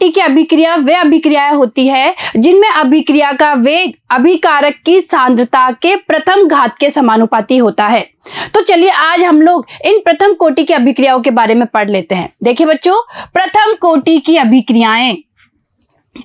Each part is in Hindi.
कोटि की अभिक्रिया वे अभिक्रियाएं होती है जिनमें अभिक्रिया का वेग अभिकारक की सांद्रता के प्रथम घात के समानुपाती होता है। तो चलिए आज हम लोग इन प्रथम कोटि की अभिक्रियाओं के बारे में पढ़ लेते हैं। देखिए बच्चों, प्रथम कोटि की अभिक्रियाएं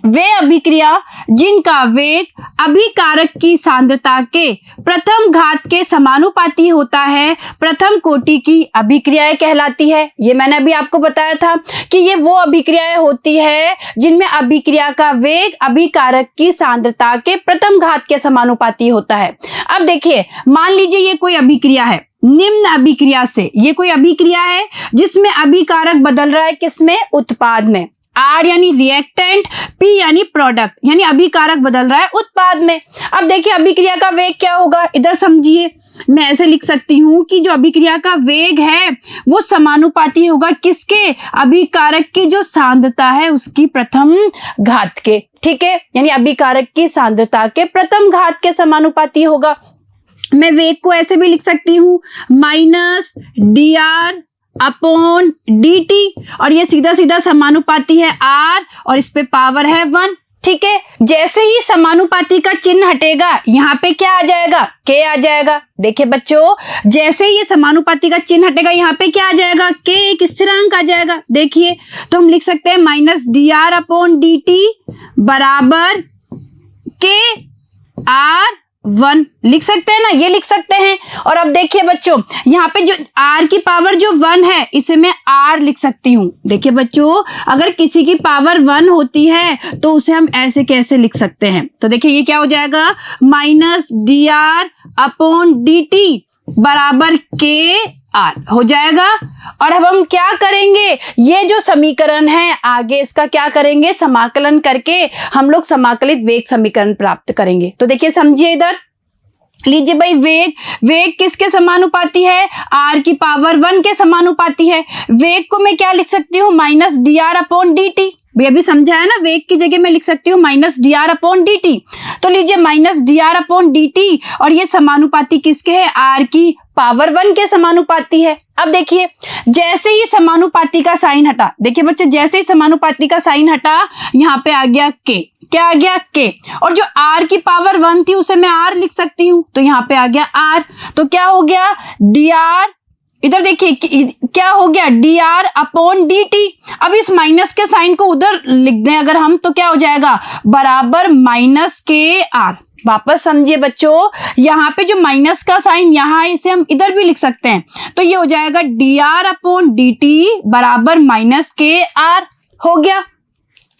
वे अभिक्रिया जिनका वेग अभिकारक की सांद्रता के प्रथम घात के समानुपाती होता है प्रथम कोटि की अभिक्रियाएं कहलाती है। ये मैंने अभी आपको बताया था कि ये वो अभिक्रियाएं होती है जिनमें अभिक्रिया का वेग अभिकारक की सांद्रता के प्रथम घात के समानुपाती होता है। अब देखिए, मान लीजिए ये कोई अभिक्रिया है, निम्न अभिक्रिया से ये कोई अभिक्रिया है जिसमें अभिकारक बदल रहा है किसमें? उत्पाद में। R यानी रिएक्टेंट, P यानी प्रोडक्ट, यानी अभिकारक बदल रहा है उत्पाद में। अब देखिए अभिक्रिया का वेग क्या होगा, इधर समझिए, मैं ऐसे लिख सकती हूं कि जो अभिक्रिया का वेग है वो समानुपाती होगा किसके? अभिकारक की जो सांद्रता है उसकी प्रथम घात के। ठीक है, यानी अभिकारक की सांद्रता के प्रथम घात के समानुपाती होगा। मैं वेग को ऐसे भी लिख सकती हूं, माइनस dr अपॉन dt, और ये सीधा सीधा समानुपाती है r और इस पे पावर है 1। ठीक है, जैसे ही समानुपाती का चिन्ह हटेगा यहाँ पे क्या आ जाएगा? k आ जाएगा। देखिए बच्चों, जैसे ही ये समानुपाती का चिन्ह हटेगा यहाँ पे क्या आ जाएगा? k, एक स्थिरांक आ जाएगा। देखिए, तो हम लिख सकते हैं माइनस dr अपॉन dt बराबर k r 1 लिख सकते हैं ना, ये लिख सकते हैं। और अब देखिए बच्चों, यहाँ पे जो r की पावर जो 1 है इसे मैं r लिख सकती हूँ। देखिए बच्चों, अगर किसी की पावर 1 होती है तो उसे हम ऐसे कैसे लिख सकते हैं? तो देखिए ये क्या हो जाएगा, माइनस dr अपॉन dt बराबर k r हो जाएगा। और अब हम क्या करेंगे, ये जो समीकरण है आगे इसका क्या करेंगे? समाकलन करके हम लोग समाकलित वेग समीकरण प्राप्त करेंगे। तो देखिए समझिए, इधर लीजिए भाई, वेग किसके समानुपाती है? r की पावर 1 के समानुपाती है। वेग को मैं क्या लिख सकती हूँ? Minus dr upon dt। भैया अभी समझा है ना, वेग की जगह मैं लिख सकती हूँ माइनस dr अपॉन dt। तो लीजिए माइनस dr अपॉन dt, और ये समानुपाती किसके है? r की पावर 1 के समानुपाती है। अब देखिए, जैसे ही समानुपाती का साइन हटा, देखिए बच्चे, जैसे ही समानुपाती का साइन हटा यहाँ पे आ गया k। क्या आ गया? k। और जो r की पावर 1 थी उसे मैं r लिख सकती हूँ, तो यहाँ पे आ गया r। तो क्या हो गया? dr, इधर देखिए क्या हो गया? dr upon dt। अब इस माइनस के साइन को उधर लिख दें अगर हम, तो क्या हो जाएगा? बराबर माइनस के r। वापस समझिए बच्चों, यहाँ पे जो माइनस का साइन यहाँ है इसे हम इधर भी लिख सकते हैं, तो ये हो जाएगा dr अपॉन dt बराबर माइनस के r हो गया।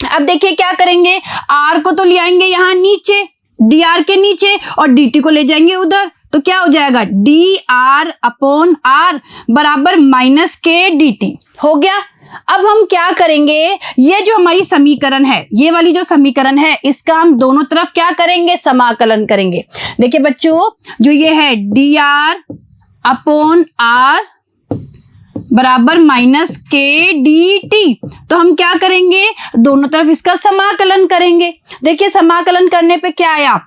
अब देखिए क्या करेंगे, r को तो ले आएंगे यहाँ नीचे, dr के नीचे, और dt को ले जाएंगे उधर, तो क्या हो जाएगा? dr अपॉन r बराबर माइनस के dt हो गया। अब हम क्या करेंगे, ये जो हमारी समीकरण है, ये वाली जो समीकरण है, इसका हम दोनों तरफ क्या करेंगे? समाकलन करेंगे। देखिए बच्चों, जो ये है dr अपॉन r बराबर माइनस के dt, तो हम क्या करेंगे? दोनों तरफ इसका समाकलन करेंगे। देखिए समाकलन करने पे क्या आया?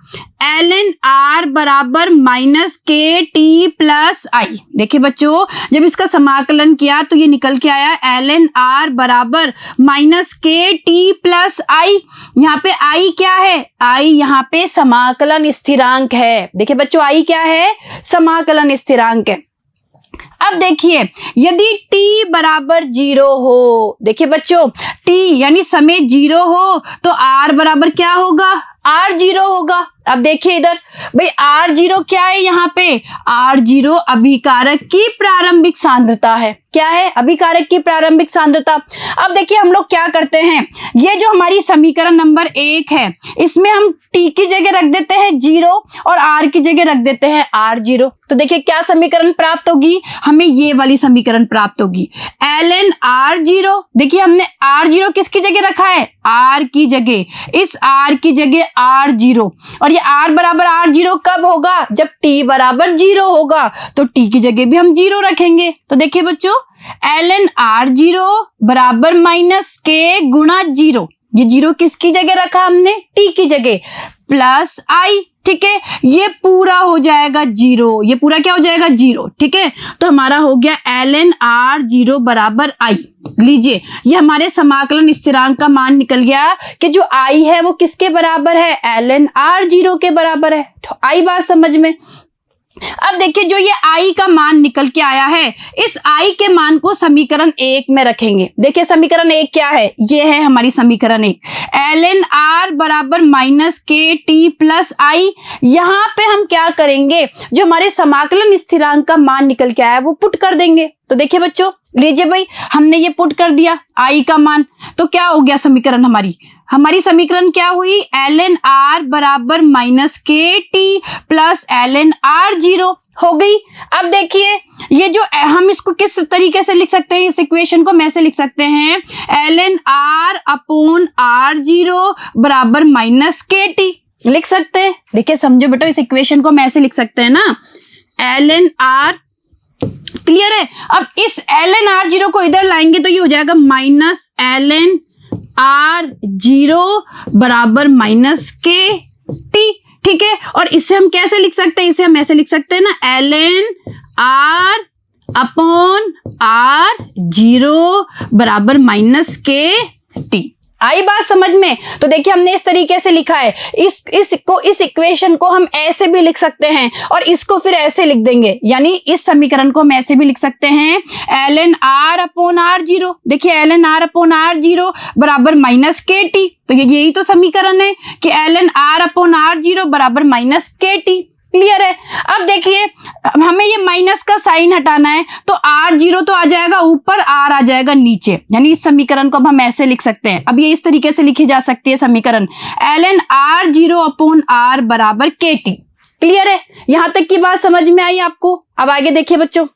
ln r बराबर माइनस के टी प्लस आई। देखिए बच्चों, जब इसका समाकलन किया तो ये निकल के आया ln r बराबर माइनस के टी प्लस आई। यहाँ पे आई क्या है? आई यहाँ पे समाकलन स्थिरांक है। देखिए बच्चों, आई क्या है? समाकलन स्थिरांक है। अब देखिए, यदि t बराबर 0 हो, देखिए बच्चों, t यानी समय 0 हो तो r बराबर क्या होगा? r0 होगा। अब देखिए इधर भाई, r0 क्या है? यहाँ पे r0 अभिकारक की प्रारंभिक सांद्रता है। क्या है? अभिकारक की प्रारंभिक सांद्रता। अब देखिए हम लोग क्या करते हैं, ये जो हमारी समीकरण नंबर 1 है इसमें हम t की जगह रख देते हैं 0 और r की जगह रख देते हैं r0। तो देखिए क्या समीकरण प्राप्त होगी? हमें ये वाली समीकरण प्राप्त होगी, ln r0। देखिए हमने r0 किसकी जगह रखा है? r की जगह, इस r की जगह r0, और ये r बराबर r0 कब होगा? जब t बराबर 0 होगा, तो t की जगह भी हम 0 रखेंगे। तो देखिए बच्चों, ln r0 बराबर माइनस k गुणा 0। ये जीरो किसकी जगह रखा हमने, टी की जगह, प्लस आई, ठीक है, ये पूरा हो जाएगा जीरो, ये पूरा क्या हो जाएगा, जीरो, ठीक है। तो हमारा हो गया ln r0 बराबर आई। लीजिए ये हमारे समाकलन स्थिरांक का मान निकल गया कि जो आई है वो किसके बराबर है, ln r0 के बराबर है। तो आई बात समझ में। अब देखिए जो ये आई का मान निकल के आया है, इस आई के मान को समीकरण 1 में रखेंगे। देखिए समीकरण 1 क्या है, ये है हमारी समीकरण 1, ln r बराबर माइनस के टी प्लस आई। यहाँ पे हम क्या करेंगे, जो हमारे समाकलन स्थिरांक का मान निकल के आया है वो पुट कर देंगे। तो देखिए बच्चों, लीजिए भाई हमने ये पुट कर दिया आई का मान, तो क्या हो गया समीकरण हमारी समीकरण क्या हुई, ln r बराबर माइनस के टी प्लस ln r0 हो गई। अब देखिए ये जो हम इसको किस तरीके से लिख सकते हैं, इस इक्वेशन को हम ऐसे लिख सकते हैं, ln r अपॉन r0 बराबर माइनस के टी लिख सकते हैं। देखिए समझो बेटा, इस इक्वेशन को हम ऐसे लिख सकते हैं ना, ln r, क्लियर है। अब इस ln r0 को इधर लाएंगे तो ये हो जाएगा माइनस ln r0 बराबर माइनस के टी, ठीक है। और इसे हम कैसे लिख सकते हैं, इसे हम ऐसे लिख सकते हैं ना, ln r अपॉन r0 बराबर माइनस के टी। आई बात समझ में। तो देखिए हमने इस तरीके से लिखा है, इस इक्वेशन को हम ऐसे भी लिख सकते हैं और इसको फिर ऐसे लिख देंगे, यानी इस समीकरण को हम ऐसे भी लिख सकते हैं, ln r अपॉन r0। देखिए ln r अपॉन r0 बराबर माइनस के टी, तो यही तो समीकरण है कि ln r अपॉन r0 बराबर माइनस के टी। क्लियर है। अब देखिए हमें ये माइनस का साइन हटाना है, तो r0 तो आ जाएगा ऊपर, r आ जाएगा नीचे, यानी इस समीकरण को अब हम ऐसे लिख सकते हैं। अब ये इस तरीके से लिखी जा सकती है समीकरण, ln r0 अपॉन r बराबर के टी। क्लियर है, यहां तक की बात समझ में आई आपको। अब आगे देखिए बच्चों,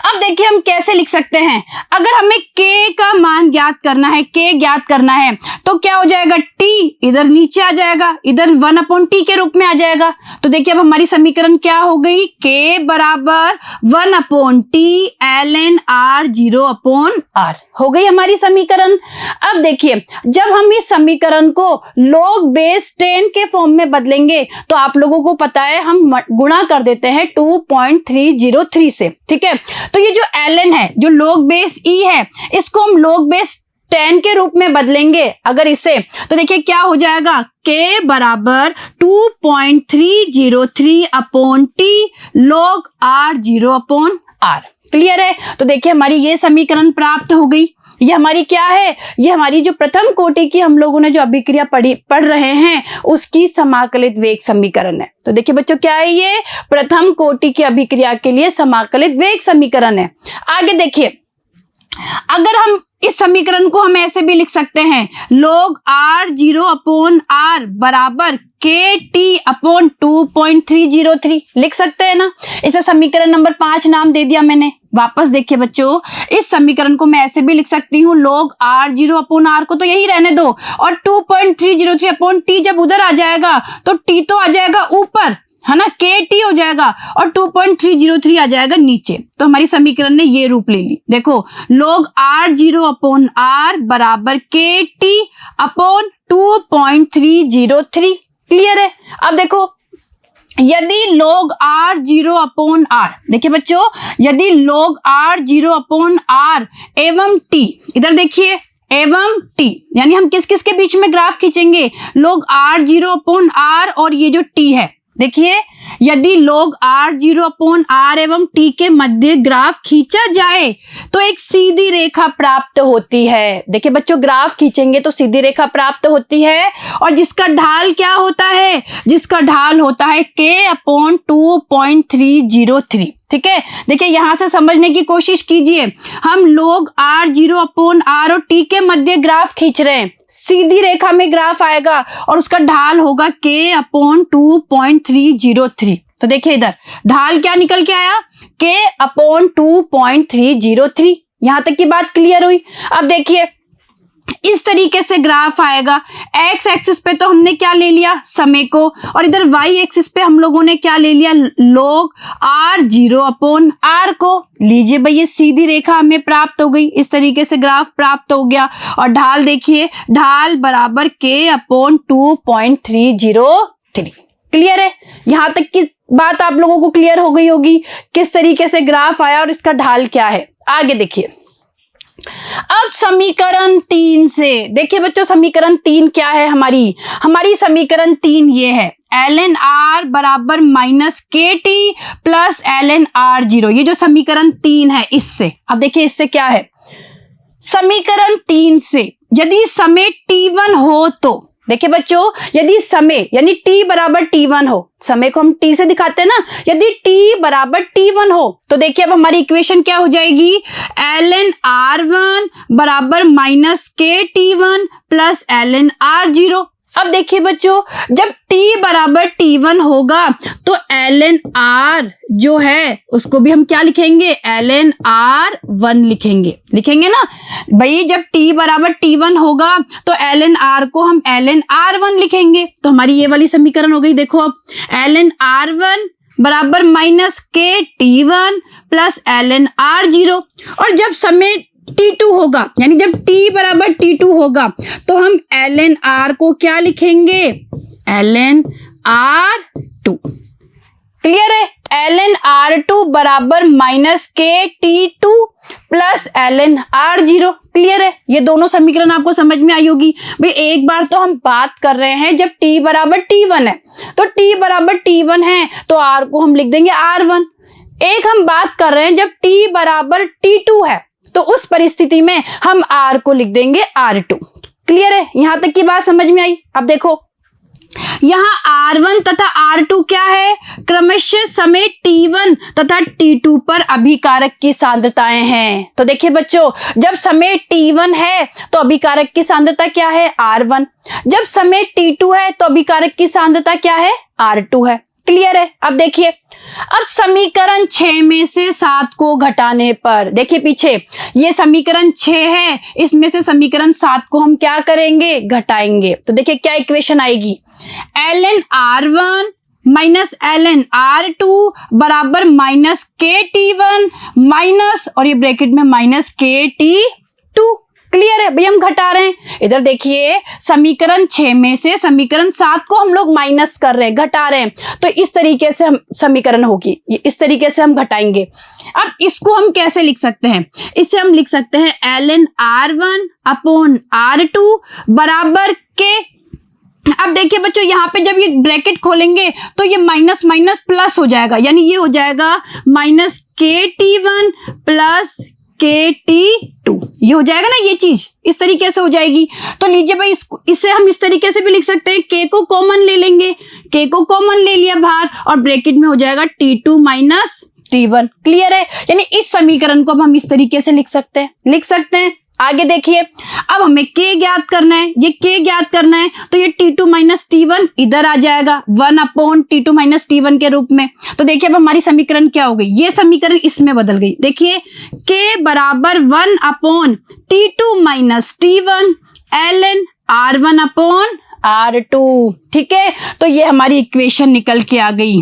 अब देखिए हम कैसे लिख सकते हैं, अगर हमें k का मान ज्ञात करना है, k ज्ञात करना है, तो क्या हो जाएगा, t इधर नीचे आ जाएगा, इधर 1 अपॉन टी के रूप में आ जाएगा। तो देखिए अब हमारी समीकरण क्या हो गई, k बराबर 1 upon T ln r0 upon r हो गई हमारी समीकरण। अब देखिए जब हम इस समीकरण को log बेस 10 के फॉर्म में बदलेंगे, तो आप लोगों को पता है हम गुणा कर देते हैं 2.303 से, ठीक है। तो ये जो ln है, जो log बेस e है, इसको हम log बेस 10 के रूप में बदलेंगे अगर इसे, तो देखिए क्या हो जाएगा, k बराबर 2.303 upon T log r0 upon r। Clear है। तो देखिए हमारी ये समीकरण प्राप्त हो गई। ये हमारी क्या है, ये हमारी जो प्रथम कोटि की हम लोगों ने जो अभिक्रिया पढ़ रहे हैं उसकी समाकलित वेग समीकरण है। तो देखिए बच्चों क्या है, ये प्रथम कोटि की अभिक्रिया के लिए समाकलित वेग समीकरण है। आगे देखिए, अगर हम इस समीकरण को हम ऐसे भी लिख सकते हैं, log r0 अपॉन r बराबर के टी अपॉन 2.303 लिख सकते हैं ना। इसे समीकरण नंबर 5 नाम दे दिया मैंने। वापस देखिए बच्चों, इस समीकरण को मैं ऐसे भी लिख सकती हूँ, log r0 अपॉन r को तो यही रहने दो, और 2.303 अपॉन टी जब उधर आ जाएगा तो टी तो आ जाएगा ऊपर, है ना, के टी हो जाएगा, और 2.303 आ जाएगा नीचे। तो हमारी समीकरण ने ये रूप ले ली। देखो log r0 अपॉन r बराबर के टी अपॉन 2.303। क्लियर है। अब देखो यदि log r0 अपॉन r, देखिए बच्चों, यदि log r0 अपॉन r एवं t, इधर देखिए एवं t, यानी हम किस किस के बीच में ग्राफ खींचेंगे, log r0 अपॉन r और ये जो t है, देखिए यदि log r0 अपॉन r एवं t के मध्य ग्राफ खींचा जाए तो एक सीधी रेखा प्राप्त होती है। देखिए बच्चों, ग्राफ खींचेंगे तो सीधी रेखा प्राप्त होती है, और जिसका ढाल क्या होता है, जिसका ढाल होता है k अपॉन 2.303। ठीक है, देखिए यहां से समझने की कोशिश कीजिए, हम log r0 अपॉन r और t के मध्य ग्राफ खींच रहे हैं, सीधी रेखा में ग्राफ आएगा और उसका ढाल होगा k अपॉन 2.303। तो देखिए इधर ढाल क्या निकल के आया, k अपॉन 2.303। यहां तक की बात क्लियर हुई। अब देखिए इस तरीके से ग्राफ आएगा। एक्स एक्सिस पे तो हमने क्या ले लिया, समय को, और इधर वाई एक्सिस पे हम लोगों ने क्या ले लिया, log r0/r को। लीजिए भाई, ये सीधी रेखा हमें प्राप्त हो गई, इस तरीके से ग्राफ प्राप्त हो गया। और ढाल देखिए, ढाल बराबर k/2.303। क्लियर है? यहां तक की बात आप लोगों को क्लियर हो गई होगी, किस तरीके से ग्राफ आया और इसका ढाल क्या है। आगे देखिए, अब समीकरण 3 से देखिए बच्चों, समीकरण 3 क्या है हमारी समीकरण 3 ये है, ln r बराबर -kt प्लस ln r0। ये जो समीकरण 3 है, इससे अब देखिए, इससे क्या है, समीकरण 3 से यदि समय t1 हो तो देखिए बच्चों, यदि समय यानी t बराबर t1 हो, समय को हम t से दिखाते हैं ना, यदि t बराबर t1 हो तो देखिए अब हमारी इक्वेशन क्या हो जाएगी, ln r1 बराबर -kt1 प्लस ln r0। अब देखिए बच्चों, जब t बराबर t1 होगा तो ln r जो है उसको भी हम क्या लिखेंगे, ln r1 लिखेंगे ना भाई। जब t बराबर t1 होगा तो ln r को हम ln r1 लिखेंगे। तो हमारी ये वाली समीकरण हो गई। देखो अब ln r1 बराबर -kt1 प्लस ln r0। और जब समय t2 होगा, यानी जब t बराबर t2 होगा तो हम ln r को क्या लिखेंगे, ln r2। क्लियर है? ln r2 बराबर -kt2 plus ln r0। Clear है? ये दोनों समीकरण आपको समझ में आई होगी। भाई एक बार तो हम बात कर रहे हैं जब t बराबर t1 है, तो t बराबर t1 है तो r को हम लिख देंगे r1। एक हम बात कर रहे हैं जब t बराबर t2 है, तो उस परिस्थिति में हम r को लिख देंगे r2। क्लियर है? यहां तक की बात समझ में आई। अब देखो, यहाँ r1 तथा r2 क्या है, क्रमशः समय t1 तथा t2 पर अभिकारक की सांद्रताएं हैं। तो देखिए बच्चों, जब समय t1 है तो अभिकारक की सांद्रता क्या है, r1। जब समय t2 है तो अभिकारक की सांद्रता क्या है, r2 है। क्लियर है? अब देखिए, अब समीकरण 6 में से 7 को घटाने पर, देखिए पीछे ये समीकरण 6 है, इसमें से समीकरण 7 को हम क्या करेंगे, घटाएंगे। तो देखिए क्या इक्वेशन आएगी, ln r1 minus ln r2 बराबर -kt1 माइनस, और ये ब्रैकेट में -kt2। क्लियर है? भाई हम घटा रहे हैं। इधर देखिए, समीकरण 6 में से समीकरण 7 को हम लोग माइनस कर रहे हैं, घटा रहे हैं, तो इस तरीके से हम समीकरण होगी, इस तरीके से हम घटाएंगे। अब इसको हम कैसे लिख सकते हैं, इसे हम लिख सकते हैं ln r1 अपॉन r2 बराबर के। अब देखिए बच्चों, यहाँ पे जब ये ब्रैकेट खोलेंगे तो ये माइनस माइनस प्लस हो जाएगा, यानी ये हो जाएगा -kt1 प्लस kt2। ये हो जाएगा ना, ये चीज इस तरीके से हो जाएगी। तो लीजिए भाई, इसे हम इस तरीके से भी लिख सकते हैं, k को कॉमन ले लेंगे, k को कॉमन ले लिया बाहर, और ब्रैकेट में हो जाएगा t2 माइनस t1। क्लियर है? यानी इस समीकरण को हम इस तरीके से लिख सकते हैं। आगे देखिए, अब हमें k ज्ञात करना है, ये k ज्ञात करना है तो ये t2 माइनस t1 इधर आ जाएगा 1 अपॉन t2 माइनस t1 के रूप में। तो देखिए अब हमारी समीकरण क्या हो गई, ये समीकरण इसमें बदल गई। देखिए k बराबर 1 upon t2 minus t1 ln r1 upon r2। ठीक है? तो ये हमारी इक्वेशन निकल के आ गई।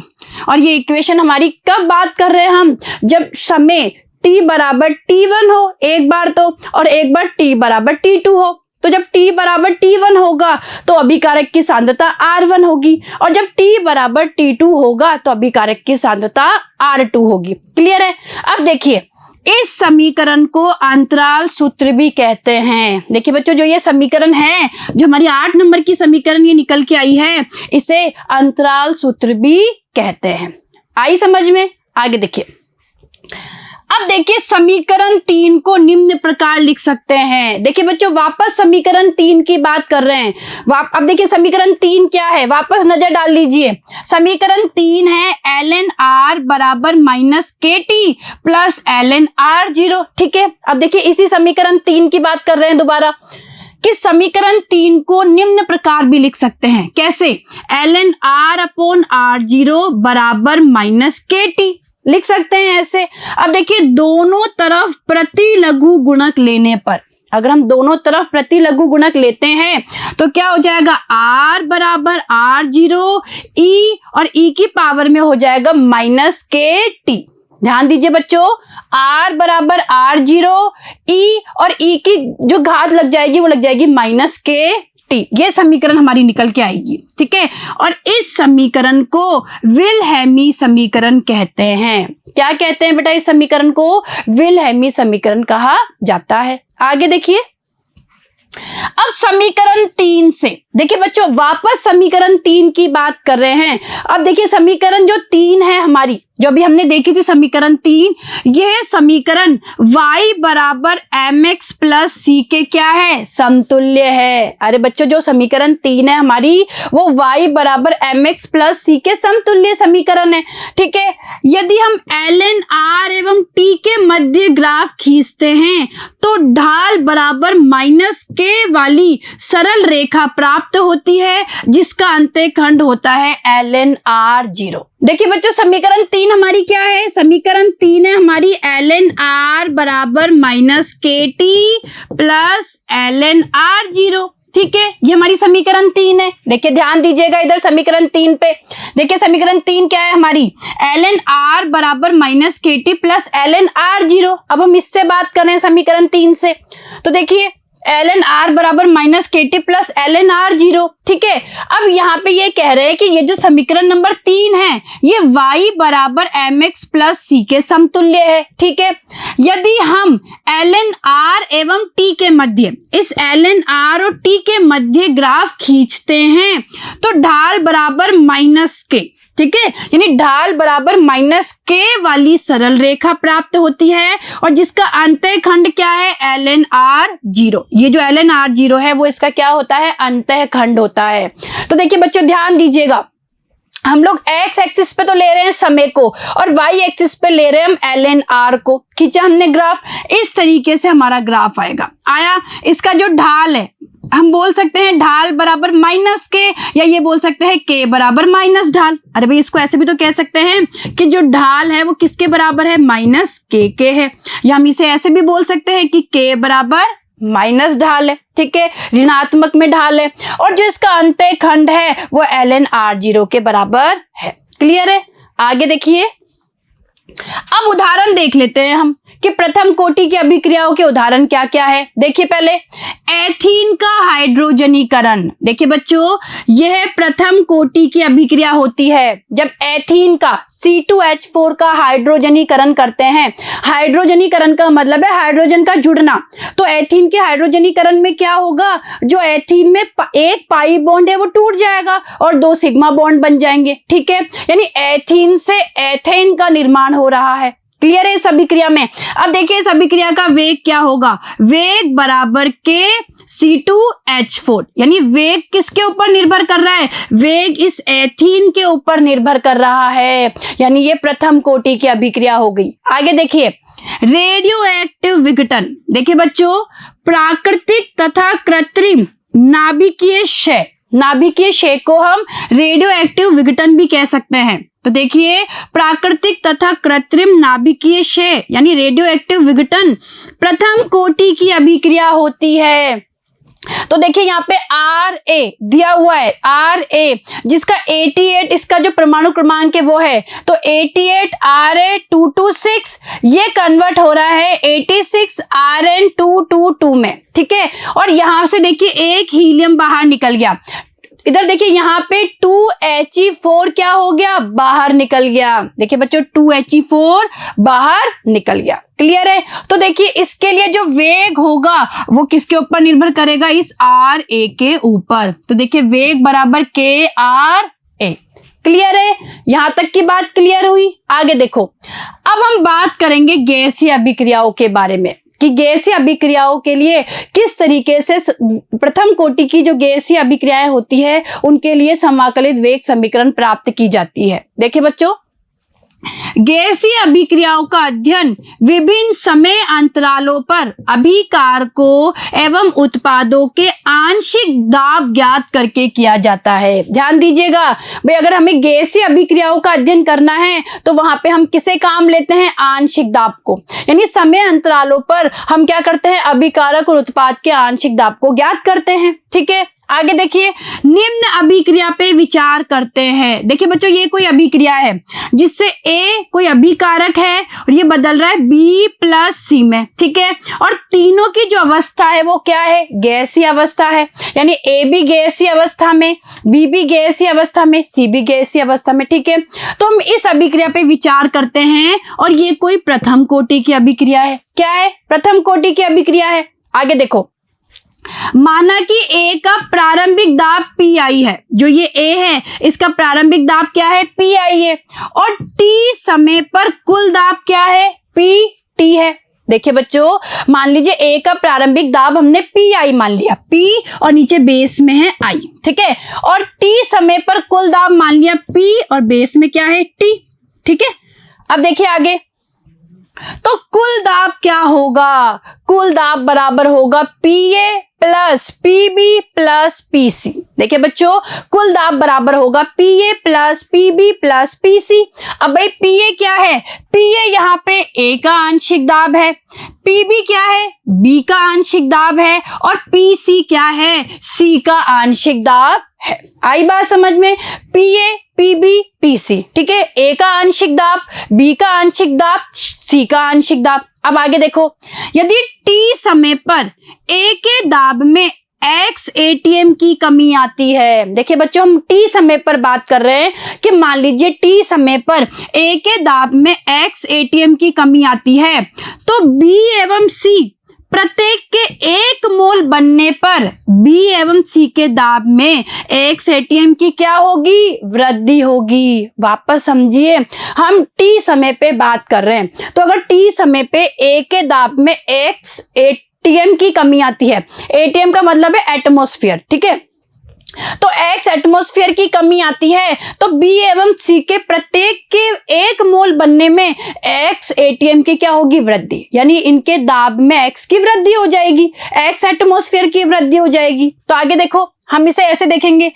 और ये इक्वेशन हमारी कब बात कर रहे हैं हम, जब समय t बराबर t1 हो एक बार तो, और एक बार t बराबर t2 हो। तो जब t बराबर t1 होगा तो अभिकारक की सांद्रता r1 होगी, और जब t बराबर t2 होगा तो अभिकारक की सांद्रता r2 होगी। क्लियर है? अब देखिए, इस समीकरण को अंतराल सूत्र भी कहते हैं। देखिए बच्चों, जो ये समीकरण है, जो हमारी 8 नंबर की समीकरण ये निकल के आई है, इसे अंतराल सूत्र भी कहते हैं। आई समझ में? आगे देखिए, अब देखिए समीकरण 3 को निम्न प्रकार लिख सकते हैं। देखिए बच्चों, वापस समीकरण 3 की बात कर रहे हैं। अब देखिए समीकरण 3 क्या है, वापस नजर डाल लीजिए। समीकरण 3 है ln r बराबर -kt प्लस ln r0। ठीक है? अब देखिए इसी समीकरण 3 की बात कर रहे हैं दोबारा, कि समीकरण 3 को निम्न प्रकार भी लिख सकते हैं। कैसे? ln r अपॉन r0 बराबर -kt लिख सकते हैं ऐसे। अब देखिए, दोनों तरफ प्रति लघु गुणक लेने पर, अगर हम दोनों तरफ प्रति लघु गुणक लेते हैं तो क्या हो जाएगा, R बराबर R0 E और E की पावर में हो जाएगा माइनस KT। ध्यान दीजिए बच्चों, R बराबर R0 E और E की जो घात लग जाएगी वो लग जाएगी माइनस KT। ये समीकरण हमारी निकल के आएगी, ठीक है। और इस समीकरण को विल्हेमी समीकरण कहते हैं। क्या कहते हैं बेटा, इस समीकरण को विल्हेमी समीकरण कहा जाता है। आगे देखिए, अब समीकरण 3 से देखिए बच्चों, वापस समीकरण 3 की बात कर रहे हैं। अब देखिए समीकरण जो 3 है हमारी, जो भी हमने देखी थी समीकरण 3, यह समीकरण y बराबर mx प्लस सी के क्या है, समतुल्य है। अरे बच्चों, जो समीकरण 3 है हमारी वो y बराबर mx प्लस सी के समतुल्य समीकरण है, ठीक है। यदि हम ln r एवं t के मध्य ग्राफ खींचते हैं तो ढाल बराबर माइनस k वाली सरल रेखा प्राप्त होती है जिसका अंतःखंड होता है ln r0। देखिए बच्चों, समीकरण 3 हमारी क्या है, समीकरण 3 है हमारी ln r बराबर minus KT plus ln r0, ठीक है। ये हमारी समीकरण 3 है। देखिए ध्यान दीजिएगा इधर समीकरण 3 पे। देखिए समीकरण 3 क्या है हमारी, ln r बराबर minus KT plus ln r0। अब हम इससे बात कर रहे हैं समीकरण 3 से, तो देखिए ln r बराबर minus KT plus ln r0, ठीक है। अब यहाँ पे ये कह रहे हैं कि ये जो समीकरण नंबर 3 है ये y बराबर mx प्लस c के समतुल्य है, ठीक है। यदि हम ln r एवं t के मध्य, इस ln r और t के मध्य ग्राफ खींचते हैं तो ढाल बराबर माइनस k, ठीक है, यानी ढाल बराबर माइनस k वाली सरल रेखा प्राप्त होती है और जिसका अंतःखंड क्या है, ln r0। ये जो ln r0 है वो इसका क्या होता है, अंतःखंड होता है। तो देखिए बच्चों ध्यान दीजिएगा, हम लोग x एक्सिस पे तो ले रहे हैं समय को और y एक्सिस पे ले रहे हैं हम ln r को। खींचा हमने ग्राफ, इस तरीके से हमारा ग्राफ आएगा। आया, इसका जो ढाल है हम बोल सकते हैं ढाल बराबर माइनस के, या ये बोल सकते हैं k बराबर माइनस ढाल। अरे भाई इसको ऐसे भी तो कह सकते हैं कि जो ढाल है वो किसके बराबर है, माइनस के है। या हम इसे ऐसे भी बोल सकते हैं कि k बराबर माइनस ढाल है, ठीक है, ऋणात्मक में ढाल है। और जो इसका अंतःखंड है वो ln r0 के बराबर है। क्लियर है। आगे देखिए, अब उदाहरण देख लेते हैं हम कि प्रथम कोटि की अभिक्रियाओं के उदाहरण क्या क्या है। देखिए पहले एथीन का हाइड्रोजनीकरण। देखिए बच्चों, यह प्रथम कोटि की अभिक्रिया होती है जब एथीन का C2H4 का हाइड्रोजनीकरण करते हैं। हाइड्रोजनीकरण का मतलब है हाइड्रोजन का जुड़ना। तो एथीन के हाइड्रोजनीकरण में क्या होगा, जो एथीन में एक पाई बॉन्ड है वो टूट जाएगा और 2 सिग्मा बॉन्ड बन जाएंगे, ठीक है। यानी एथीन से एथेन का निर्माण हो रहा है। क्लियर है इस अभिक्रिया में। अब देखिए इस अभिक्रिया का वेग क्या होगा, वेग बराबर के C2H4, यानी वेग किसके ऊपर निर्भर कर रहा है, वेग इस एथीन के ऊपर निर्भर कर रहा है। यानी ये प्रथम कोटि की अभिक्रिया हो गई। आगे देखिए रेडियो एक्टिव विघटन। देखिए बच्चों, प्राकृतिक तथा कृत्रिम नाभिकीय क्षय, नाभिकीय क्षय को हम रेडियो एक्टिव विघटन भी कह सकते हैं। तो देखिए प्राकृतिक तथा कृत्रिम नाभिकीय क्षय यानी रेडियो एक्टिव विघटन प्रथम कोटि की अभिक्रिया होती है। तो देखिए यहाँ पे Ra दिया हुआ है, Ra जिसका 88 इसका जो परमाणु क्रमांक है वो है, तो 88 Ra226 ये कन्वर्ट हो रहा है 86 Rn222 में, ठीक है। और यहां से देखिए एक हीलियम बाहर निकल गया। इधर देखिए यहाँ पे 2He4 क्या हो गया, बाहर निकल गया। देखिए बच्चों 2He4 बाहर निकल गया। क्लियर है। तो देखिए इसके लिए जो वेग होगा वो किसके ऊपर निर्भर करेगा, इस Ra के ऊपर। तो देखिए वेग बराबर KRa। क्लियर है, यहां तक की बात क्लियर हुई। आगे देखो, अब हम बात करेंगे गैसीय अभिक्रियाओं के बारे में कि गैसीय अभिक्रियाओं के लिए किस तरीके से प्रथम कोटि की जो गैसीय अभिक्रियाएं होती है उनके लिए समाकलित वेग समीकरण प्राप्त की जाती है। देखिए बच्चों, गैसीय अभिक्रियाओं का अध्ययन विभिन्न समय अंतरालों पर अभिकारकों एवं उत्पादों के आंशिक दाब ज्ञात करके किया जाता है। ध्यान दीजिएगा भाई, अगर हमें गैसीय अभिक्रियाओं का अध्ययन करना है तो वहां पे हम किसे काम लेते हैं? आंशिक दाब को। यानी समय अंतरालों पर हम क्या करते हैं? अभिकारक और उत्पाद के आंशिक दाब को ज्ञात करते हैं। ठीक है, आगे देखिए, निम्न अभिक्रिया पे विचार करते हैं। देखिए बच्चों, ये कोई अभिक्रिया है जिससे A कोई अभिकारक है और ये बदल रहा है B प्लस C में। ठीक है, और तीनों की जो अवस्था है वो क्या है? गैसीय अवस्था है। यानी A भी गैसीय अवस्था में, B भी गैसीय अवस्था में, C भी गैसीय अवस्था में। ठीक है, तो हम इस अभिक्रिया पे विचार करते हैं और ये कोई प्रथम कोटि की अभिक्रिया है। क्या है? प्रथम कोटि की अभिक्रिया है। आगे देखो, माना कि A का प्रारंभिक दाब PI है। जो ये A है इसका प्रारंभिक दाब क्या है? PI है। और T समय पर कुल दाब क्या है? PT है। देखिए बच्चों, मान लीजिए A का प्रारंभिक दाब हमने PI मान लिया, P और नीचे बेस में है I। ठीक है, और T समय पर कुल दाब मान लिया P और बेस में क्या है? T। ठीक है, अब देखिए आगे, तो कुल दाब क्या होगा? कुल दाब बराबर होगा PA plus PB plus PC। देखिए बच्चों, कुल दाब बराबर होगा PA plus PB plus PC। अब भाई PA क्या है? PA यहाँ पे A का आंशिक दाब है, PB क्या है? B का आंशिक दाब है, और PC क्या है? C का आंशिक दाब है। आई बात समझ में? PA PB PC। ठीक है, A का आंशिक दाब, B का आंशिक दाब, C का आंशिक दाब। अब आगे देखो, यदि T समय पर A के दाब में X ATM की कमी आती है। देखिए बच्चों, हम T समय पर बात कर रहे हैं कि मान लीजिए T समय पर A के दाब में X ATM की कमी आती है, तो B एवं C प्रत्येक के 1 मोल बनने पर B एवं C के दाब में X ATM की क्या होगी? वृद्धि होगी। वापस समझिए, हम T समय पे बात कर रहे हैं, तो अगर T समय पे A के दाब में X ATM की कमी आती है, ATM का मतलब है एटमॉस्फेयर। ठीक है, तो X एटमॉस्फेयर की कमी आती है तो B एवं C के प्रत्येक के 1 मोल बनने में X ATM की क्या होगी? वृद्धि। यानी इनके दाब में X की वृद्धि हो जाएगी, X एटमॉस्फेयर की वृद्धि हो जाएगी। तो आगे देखो, हम इसे ऐसे देखेंगे।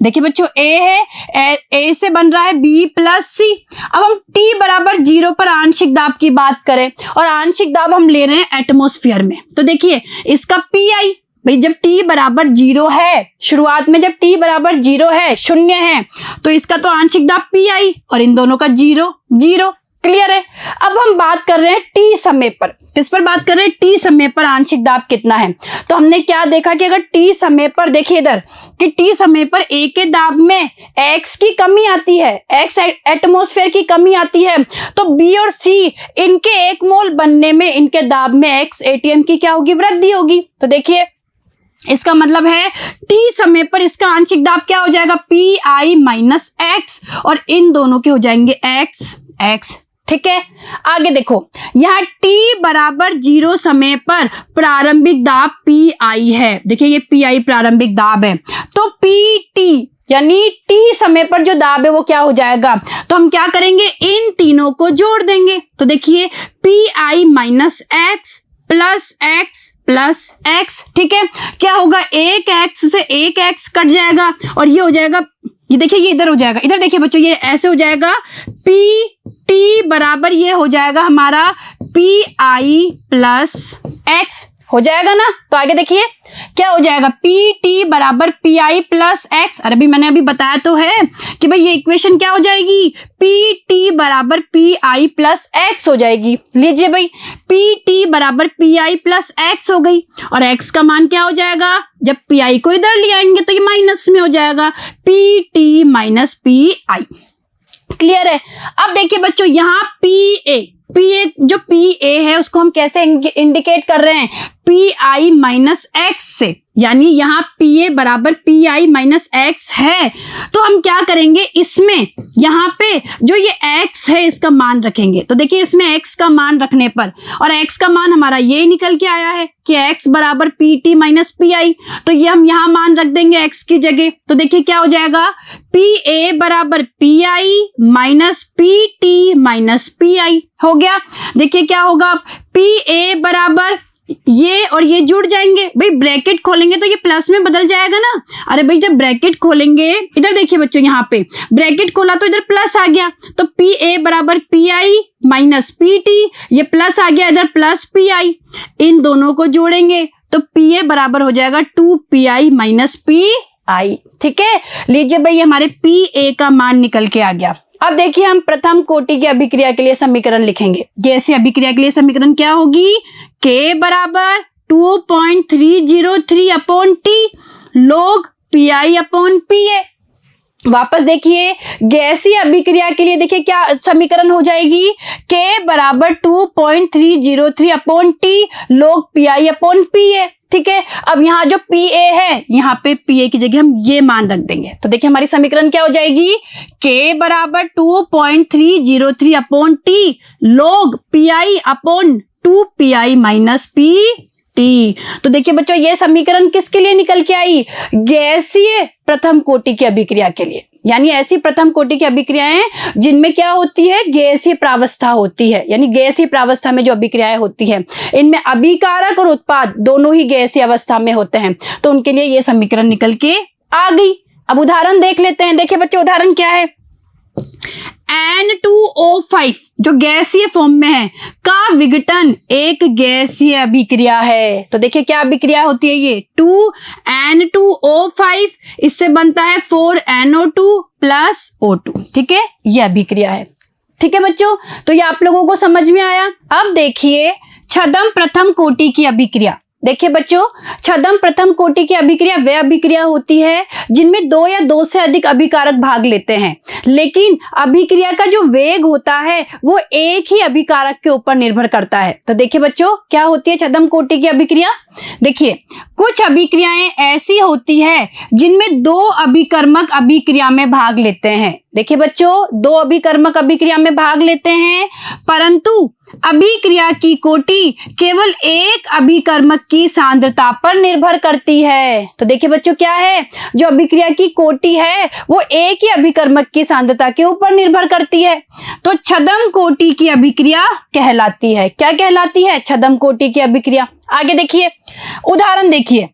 देखिए बच्चों, A है, A से बन रहा है B प्लस C। अब हम T बराबर 0 पर आंशिक दाब की बात करें और आंशिक दाब हम ले रहे हैं एटमॉस्फेयर में, तो देखिए इसका PI, भाई जब T बराबर 0 है, शुरुआत में जब T बराबर 0 है, 0 है, तो इसका तो आंशिक दाब PI और इन दोनों का 0 0। क्लियर है? अब हम बात कर रहे हैं T समय पर। किस पर बात कर रहे हैं? T समय पर आंशिक दाब कितना है। तो हमने क्या देखा कि अगर T समय पर, देखिए इधर, कि T समय पर A के दाब में X की कमी आती है, X एटमॉस्फेयर की कमी आती है, तो B और C इनके 1 मोल बनने में इनके दाब में X ATM की क्या होगी? वृद्धि होगी। तो देखिए, इसका मतलब है T समय पर इसका आंशिक दाब क्या हो जाएगा? PI माइनस X, और इन दोनों के हो जाएंगे X X। ठीक है, आगे देखो, यहाँ T बराबर 0 समय पर प्रारंभिक दाब PI है। देखिए ये PI प्रारंभिक दाब है, तो PT यानी T समय पर जो दाब है वो क्या हो जाएगा? तो हम क्या करेंगे? इन तीनों को जोड़ देंगे। तो देखिए PI minus X plus X plus X। ठीक है, क्या होगा? एक X से एक X कट जाएगा और ये हो जाएगा, ये देखिए ये इधर हो जाएगा, इधर देखिए बच्चों ये ऐसे हो जाएगा, PT बराबर ये हो जाएगा हमारा PI प्लस X हो जाएगा ना। तो आगे देखिए क्या हो जाएगा? PT बराबर PI प्लस X। अरे भी मैंने अभी बताया तो है कि भाई ये इक्वेशन क्या हो जाएगी? PT बराबर PI प्लस X हो जाएगी। लीजिए भाई, PT बराबर PI प्लस X हो गई, और X का मान क्या हो जाएगा? जब PI को इधर ले आएंगे तो ये माइनस में हो जाएगा, PT माइनस PI। क्लियर है? अब देखिए बच्चों, यहाँ PA जो PA है उसको हम कैसे इंडिकेट कर रहे हैं? PI माइनस X से। यानी यहाँ Pa बराबर Pi माइनस एक्स है, तो हम क्या करेंगे, इसमें यहाँ पे जो ये x है इसका मान रखेंगे। तो देखिए इसमें x का मान रखने पर, और x का मान हमारा ये निकल के आया है कि x बराबर Pt माइनस Pi, तो ये हम यहाँ मान रख देंगे x की जगह। तो देखिए क्या हो जाएगा, Pa बराबर Pi minus Pt minus Pi हो गया। देखिए क्या होगा, Pa बराबर ये और ये जुड़ जाएंगे, भाई ब्रैकेट खोलेंगे तो ये प्लस में बदल जाएगा ना। अरे भाई जब ब्रैकेट खोलेंगे, इधर देखिए बच्चों, यहाँ पे ब्रैकेट खोला तो इधर प्लस आ गया, तो Pa बराबर Pi माइनस Pt, ये प्लस आ गया इधर प्लस Pi, इन दोनों को जोड़ेंगे तो Pa बराबर हो जाएगा 2Pi माइनस Pi। ठीक है, लीजिए भाई हमारे Pa का मान निकल के आ गया। अब देखिए हम प्रथम कोटि की अभिक्रिया के लिए समीकरण लिखेंगे। जैसे अभिक्रिया के लिए समीकरण क्या होगी, K बराबर 2.303 upon T log Pi upon Pa। वापस देखिए गैसीय अभिक्रिया के लिए देखिए क्या समीकरण हो जाएगी, K बराबर 2.303 upon T log Pi upon Pa। ठीक है, अब यहाँ जो Pa है, यहाँ पे Pa की जगह हम ये मान रख देंगे। तो देखिए हमारी समीकरण क्या हो जाएगी, K बराबर 2.303 upon T log Pi upon 2Pi minus Pt। तो देखिए बच्चों ये समीकरण किसके लिए निकल के आई, गैसीय प्रथम कोटि की अभिक्रिया के लिए। यानी ऐसी प्रथम कोटि की अभिक्रियाएं जिनमें क्या होती है, गैसीय प्रावस्था होती है। यानी गैसीय प्रावस्था में जो अभिक्रियाएं होती है, इनमें अभिकारक और उत्पाद दोनों ही गैसीय अवस्था में होते हैं, तो उनके लिए ये समीकरण निकल के आ गई। अब उदाहरण देख लेते हैं। देखिए बच्चों उदाहरण क्या है, N2O5 जो गैसीय फॉर्म में है का विघटन एक गैसीय अभिक्रिया है। तो देखिए क्या अभिक्रिया होती है, ये 2N2O5, इससे बनता है 4NO2 प्लस O2। ठीक है, ये अभिक्रिया है। ठीक है बच्चों, तो ये आप लोगों को समझ में आया। अब देखिए छद्म प्रथम कोटि की अभिक्रिया। देखिए बच्चों, छद्म प्रथम कोटि की अभिक्रिया वह अभिक्रिया होती है जिनमें दो या दो से अधिक अभिकारक भाग लेते हैं, लेकिन अभिक्रिया का जो वेग होता है वो एक ही अभिकारक के ऊपर निर्भर करता है। तो देखिए बच्चों क्या होती है छद्म कोटि की अभिक्रिया। देखिए कुछ अभिक्रियाएं ऐसी होती है जिनमें दो अभिकर्मक अभिक्रिया में भाग लेते हैं। देखिए बच्चों, दो अभिकर्मक अभिक्रिया में भाग लेते हैं, परंतु अभिक्रिया की कोटि केवल एक अभिकर्मक की सांद्रता पर निर्भर करती है। तो देखिए बच्चों क्या है, जो अभिक्रिया की कोटि है वो एक ही अभिकर्मक की सांद्रता के ऊपर निर्भर करती है, तो छद्म कोटि की अभिक्रिया कहलाती है। क्या कहलाती है, छद्म कोटि की अभिक्रिया। आगे देखिए उदाहरण देखिए,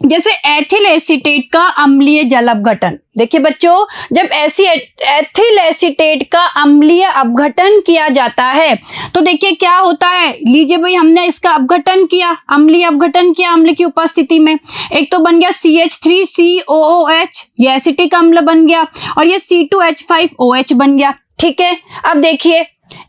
जैसे एथिल एसीटेट का अम्लीय जल अपघटन। देखिए बच्चों, जब एथिल एसीटेट का अम्लीय अपघटन किया जाता है तो देखिए क्या होता है, लीजिए भाई हमने इसका अपघटन किया, अम्लीय अपघटन किया अम्ल की उपस्थिति में। एक तो बन गया CH3COOH, ये एसिटिक अम्ल बन गया, और ये C2H5OH बन गया। ठीक है, अब देखिए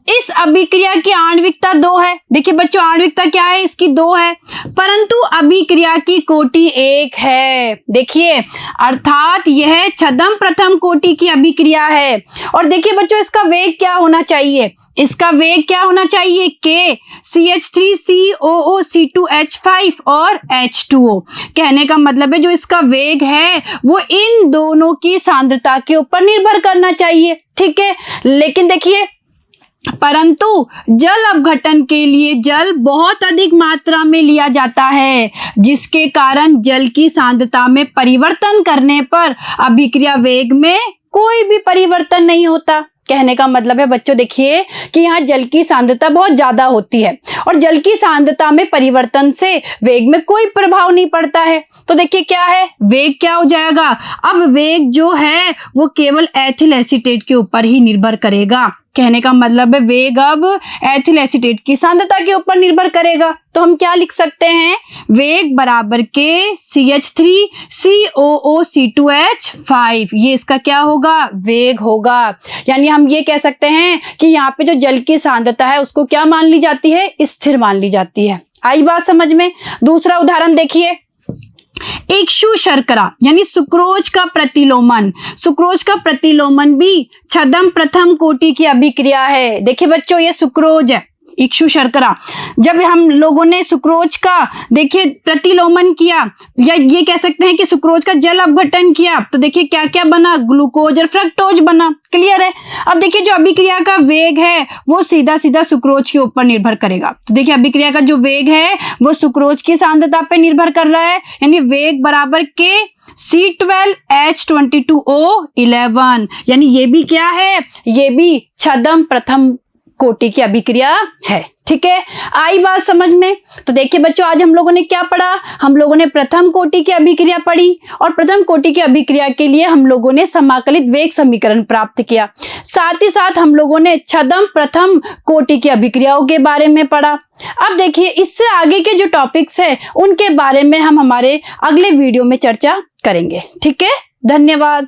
इस अभिक्रिया की आणविकता 2 है। देखिए बच्चों आणविकता क्या है, इसकी 2 है, परंतु अभिक्रिया की कोटि 1 है। देखिए अर्थात यह छद्म प्रथम कोटि की अभिक्रिया है। और देखिए बच्चों इसका वेग क्या होना चाहिए, इसका वेग क्या होना चाहिए, K CH3COO C2H5 और H2O। कहने का मतलब है जो इसका वेग है वो इन दोनों की सांद्रता के ऊपर निर्भर करना चाहिए। ठीक है, लेकिन देखिए परंतु जल अपघटन के लिए जल बहुत अधिक मात्रा में लिया जाता है, जिसके कारण जल की सांद्रता में परिवर्तन करने पर अभिक्रिया वेग में कोई भी परिवर्तन नहीं होता। कहने का मतलब है बच्चों देखिए कि यहाँ जल की सांद्रता बहुत ज्यादा होती है और जल की सांद्रता में परिवर्तन से वेग में कोई प्रभाव नहीं पड़ता है। तो देखिए क्या है, वेग क्या हो जाएगा, अब वेग जो है वो केवल एथिल एसीटेट के ऊपर ही निर्भर करेगा। कहने का मतलब है वेग अब एथिल एसीटेट की सांद्रता के ऊपर निर्भर करेगा। तो हम क्या लिख सकते हैं, वेग बराबर के CH3COO C2H5, ये इसका क्या होगा, वेग होगा। यानी हम ये कह सकते हैं कि यहाँ पे जो जल की सांद्रता है उसको क्या मान ली जाती है, स्थिर मान ली जाती है। आई बात समझ में। दूसरा उदाहरण देखिए, इक्षु शर्करा यानी सुक्रोज का प्रतिलोमन। सुक्रोज का प्रतिलोमन भी छद्म प्रथम कोटि की अभिक्रिया है। देखिए बच्चों ये सुक्रोज है, इक्षु शर्करा। जब हम लोगों ने सुक्रोज का देखिए प्रतिलोमन किया, या ये कह सकते हैं कि सुक्रोज का जल अपघटन किया, तो देखिए क्या क्या बना, ग्लूकोज और फ्रक्टोज बना। क्लियर है। अब देखिए जो अभिक्रिया का वेग है वो सीधा सीधा सुक्रोज के ऊपर निर्भर करेगा। तो देखिए अभिक्रिया का जो वेग है वो सुक्रोज की सांद्रता पे निर्भर कर रहा है, यानी वेग बराबर के C12H22O11, यानी ये भी क्या है, ये भी छद्म प्रथम कोटि की अभिक्रिया है। ठीक है, आई बात समझ में। तो देखिए बच्चों, आज हम लोगों ने क्या पढ़ा, हम लोगों ने प्रथम कोटि की अभिक्रिया पढ़ी, और प्रथम कोटि की अभिक्रिया के लिए हम लोगों ने समाकलित वेग समीकरण प्राप्त किया। साथ ही साथ हम लोगों ने छद्म प्रथम कोटि की अभिक्रियाओं के बारे में पढ़ा। अब देखिए इससे आगे के जो टॉपिक्स है उनके बारे में हम हमारे अगले वीडियो में चर्चा करेंगे। ठीक है, धन्यवाद।